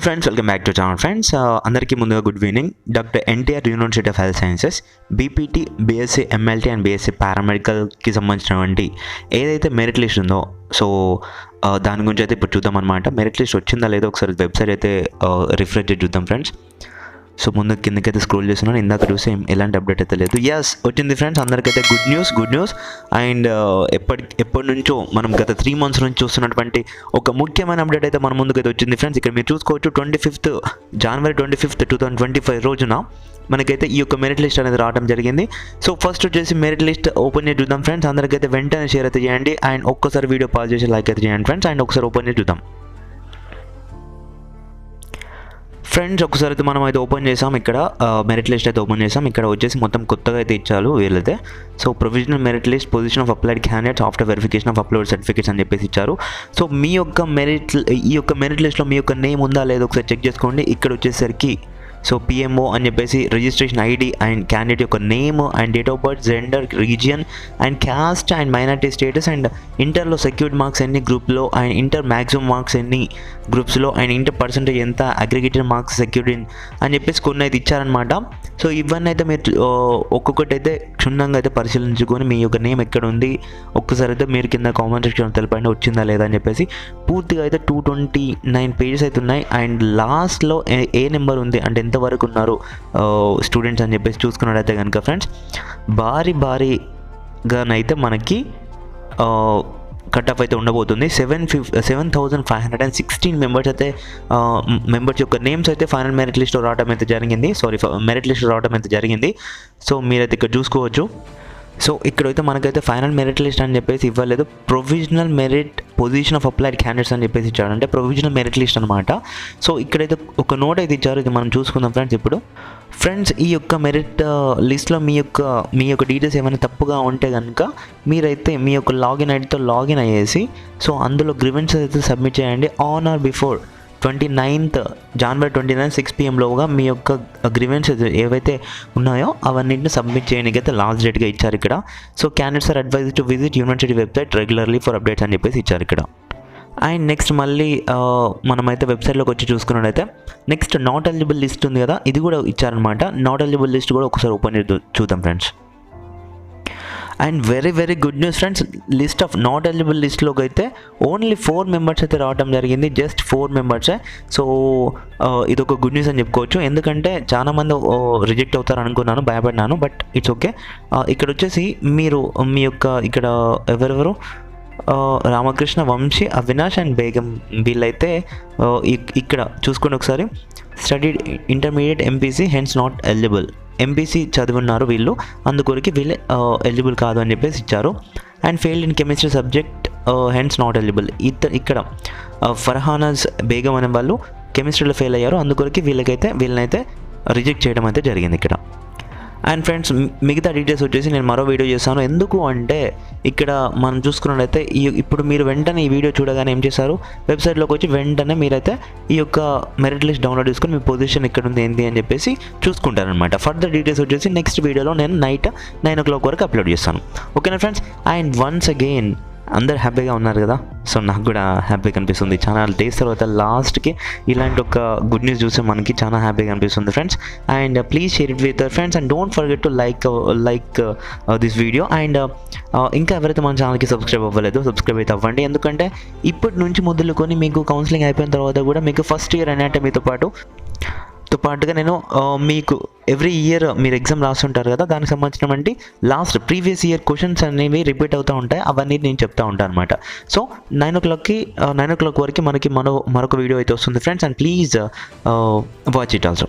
Friends, welcome back to channel friends. అందరికీ ముందుగా good evening. Doctor NTR university of health sciences BPT, BSc MLT and BSc పారామెడికల్కి సంబంధించినటువంటి ఏదైతే merit list ఉందో so దాని గురించి అయితే ఇప్పుడు చూద్దాం అనమాట. మెరిట్ లిస్ట్ వచ్చిందా లేదో ఒకసారి వెబ్సైట్ అయితే రిఫ్రెష్ చేసి చూద్దాం ఫ్రెండ్స్. సో ముందు కిందకైతే స్క్రోల్ చేస్తున్నాను, ఇందాక చూసి ఎలాంటి అప్డేట్ అయితే లేదు. ఎస్ వచ్చింది ఫ్రెండ్స్, అందరికైతే గుడ్ న్యూస్. అండ్ ఎప్పటి నుంచో మనం గత 3 months నుంచి చూస్తున్నటువంటి ఒక ముఖ్యమైన అప్డేట్ అయితే మన ముందుకైతే వచ్చింది ఫ్రెండ్స్. ఇక్కడ మీరు చూసుకోవచ్చు, January 25th 2025 రోజున మనకైతే ఈ యొక్క మెరిట్ లిస్ట్ అనేది రావడం జరిగింది. సో ఫస్ట్ వచ్చేసి మెరిట్ లిస్ట్ ఓపెన్ చేసి చూద్దాం ఫ్రెండ్స్. అందరికైతే వెంటనే షేర్ అయితే చేయండి అండ్ ఒక్కసారి వీడియో పాజ్ చేసి లైక్ అయితే చేయండి ఫ్రెండ్స్. అండ్ ఒకసారి ఓపెన్ చేసి చూద్దాం ఫ్రెండ్స్. ఒకసారి అయితే మనం అయితే ఓపెన్ చేసాం, ఇక్కడ మెరిట్ లిస్ట్ అయితే ఓపెన్ చేసాం. ఇక్కడ వచ్చేసి మొత్తం కొత్తగా అయితే ఇచ్చారు వీళ్ళైతే. So provisional merit list, position of applied candidates after verification of upload certificates అని చెప్పేసి ఇచ్చారు. సో మీ యొక్క ఈ యొక్క మెరిట్ లిస్ట్లో మీ యొక్క నేమ్ ఉందా లేదో ఒకసారి చెక్ చేసుకోండి. ఇక్కడ వచ్చేసరికి సో పిఎంఓ అని చెప్పేసి రిజిస్ట్రేషన్ ఐడి అండ్ క్యాండిడేట్ యొక్క name and date of birth, gender, region and caste and minority status and ఇంటర్లో సెక్యూర్డ్ మార్క్స్ ఎన్ని గ్రూప్లో అండ్ ఇంటర్ మ్యాక్సిమం మార్క్స్ ఎన్ని గ్రూప్స్లో అండ్ ఇంటర్ పర్సెంటేజ్ ఎంత, అగ్రిగేటెడ్ మార్క్స్ సెక్యూర్డ్ ఇన్ అని చెప్పేసి కొన్ని అయితే ఇచ్చారనమాట. సో ఇవన్నీ అయితే మీరు ఒక్కొక్కటి అయితే క్షుణ్ణంగా అయితే పరిశీలించుకొని మీ యొక్క నేమ్ ఎక్కడ ఉంది ఒక్కసారి అయితే మీరు కింద కామెంట్ సెక్షన్ తెలపండి వచ్చిందా లేదా అని చెప్పేసి. పూర్తిగా అయితే 229 pages అయితే ఉన్నాయి అండ్ లాస్ట్లో ఏ నెంబర్ ఉంది అంటే ఎంతవరకు ఉన్నారు స్టూడెంట్స్ అని చెప్పేసి చూసుకున్నట్టయితే కనుక ఫ్రెండ్స్ భారీగానైతే మనకి కట్ ఆఫ్ అయితే ఉండబోతుంది. 7,516 మెంబర్స్ అయితే మెంబర్స్ యొక్క నేమ్స్ అయితే ఫైనల్ మెరిట్ లిస్ట్లో రావడం అయితే జరిగింది. మెరిట్ లిస్ట్ రావడం అయితే జరిగింది. సో మీరైతే ఇక్కడ చూసుకోవచ్చు. సో ఇక్కడైతే మనకైతే ఫైనల్ మెరిట్ లిస్ట్ అని చెప్పేసి ఇవ్వలేదు, provisional merit position of applied candidates అని చెప్పేసి ఇచ్చాడు, అంటే ప్రొవిజనల్ మెరిట్ లిస్ట్ అనమాట. సో ఇక్కడైతే ఒక నోట్ అయితే ఇచ్చారు, ఇది మనం చూసుకుందాం ఫ్రెండ్స్. ఇప్పుడు ఫ్రెండ్స్ ఈ యొక్క మెరిట్ లిస్ట్లో మీ యొక్క డీటెయిల్స్ ఏమైనా తప్పుగా ఉంటే కనుక మీరైతే మీ యొక్క లాగిన్ ఐడితో లాగిన్ అయ్యేసి సో అందులో గ్రీవెన్సెస్ అయితే సబ్మిట్ చేయండి on are before January 29 6 PM లోగా మీ యొక్క గ్రీవెన్సెస్ ఏవైతే ఉన్నాయో అవన్నింటిని సబ్మిట్ చేయడానికి అయితే లాస్ట్ డేట్గా ఇచ్చారు ఇక్కడ. So candidates are advised to visit university website regularly for updates అని చెప్పేసి ఇచ్చారు ఇక్కడ. అండ్ నెక్స్ట్ మళ్ళీ మనమైతే వెబ్సైట్లోకి వచ్చి చూసుకున్నట్టయితే నెక్స్ట్ నాట్ ఎలిజిబుల్ లిస్ట్ ఉంది కదా, ఇది కూడా ఇచ్చారనమాట. నాట్ ఎలిజిబుల్ లిస్ట్ కూడా ఒకసారి ఓపెన్ చేసి చూద్దాం friends. And very good news friends, list of not eligible లిస్ట్లోకి అయితే ఓన్లీ 4 members అయితే రావడం జరిగింది, జస్ట్ 4 members. సో ఇది ఒక గుడ్ న్యూస్ అని చెప్పుకోవచ్చు, ఎందుకంటే చాలామంది రిజెక్ట్ అవుతారు అనుకున్నాను, భయపడినాను, బట్ ఇట్స్ ఓకే. ఇక్కడ వచ్చేసి మీరు మీ యొక్క ఇక్కడ ఎవరెవరు రామకృష్ణ, వంశీ, అవినాష్ అండ్ బేగం వీళ్ళైతే ఇక్కడ చూసుకోండి ఒకసారి. Studied intermediate MPC hence not eligible, MPC చదివిన్నారు వీళ్ళు, అందుకొరికి వీళ్ళే ఎలిజిబుల్ కాదు అని చెప్పేసి ఇచ్చారు. And failed in chemistry subject hence not eligible. ఇక్కడ ఫర్హానాజ్ బేగం అనే వాళ్ళు కెమిస్ట్రీలో ఫెయిల్ అయ్యారు, అందుకొరికి వీళ్ళనైతే రిజెక్ట్ చేయడం అయితే జరిగింది ఇక్కడ. అండ్ ఫ్రెండ్స్ మిగతా డీటెయిల్స్ వచ్చేసి నేను మరో వీడియో చేస్తాను. ఎందుకు అంటే ఇక్కడ మనం చూసుకున్నట్లయితే ఇప్పుడు మీరు వెంటనే ఈ వీడియో చూడగానే ఏం చేశారు, వెబ్సైట్లోకి వచ్చి వెంటనే మీరైతే ఈ యొక్క మెరిట్ లిస్ట్ డౌన్లోడ్ చేసుకొని మీ పొజిషన్ ఎక్కడ ఉంది ఏంటి అని చెప్పేసి చూసుకుంటారనమాట. ఫర్దర్ డీటెయిల్స్ వచ్చేసి నెక్స్ట్ వీడియోలో నేను నైట్ 9 o'clock వరకు అప్లోడ్ చేస్తాను. ఓకేనా ఫ్రెండ్స్. అండ్ వన్స్ అగైన్ అందరు హ్యాపీగా ఉన్నారు కదా, సో నాకు కూడా హ్యాపీగా అనిపిస్తుంది. చాలా డేస్ తర్వాత లాస్ట్కి ఇలాంటి ఒక గుడ్ న్యూస్ చూస్తే మనకి చాలా హ్యాపీగా అనిపిస్తుంది friends. And please share it with your friends and don't forget to like this video. And ఇంకా ఎవరైతే మన ఛానల్కి సబ్స్క్రైబ్ అవ్వలేదు సబ్స్క్రైబ్ అయితే అవ్వండి, ఎందుకంటే ఇప్పటి నుంచి మొదలుకొని మీకు కౌన్సిలింగ్ అయిపోయిన తర్వాత కూడా మీకు ఫస్ట్ ఇయర్ అనాటమీతో పాటుగా నేను మీకు ఎవ్రీ ఇయర్ మీరు ఎగ్జామ్ రాస్తుంటారు కదా, దానికి సంబంధించినటువంటి ప్రీవియస్ ఇయర్ క్వశ్చన్స్ అనేవి రిపీట్ అవుతూ ఉంటాయి, అవన్నీ నేను చెప్తా ఉంటాను అనమాట. సో 9 o'clock వరకు మనకి మరొక వీడియో అయితే వస్తుంది friends. And please watch it also.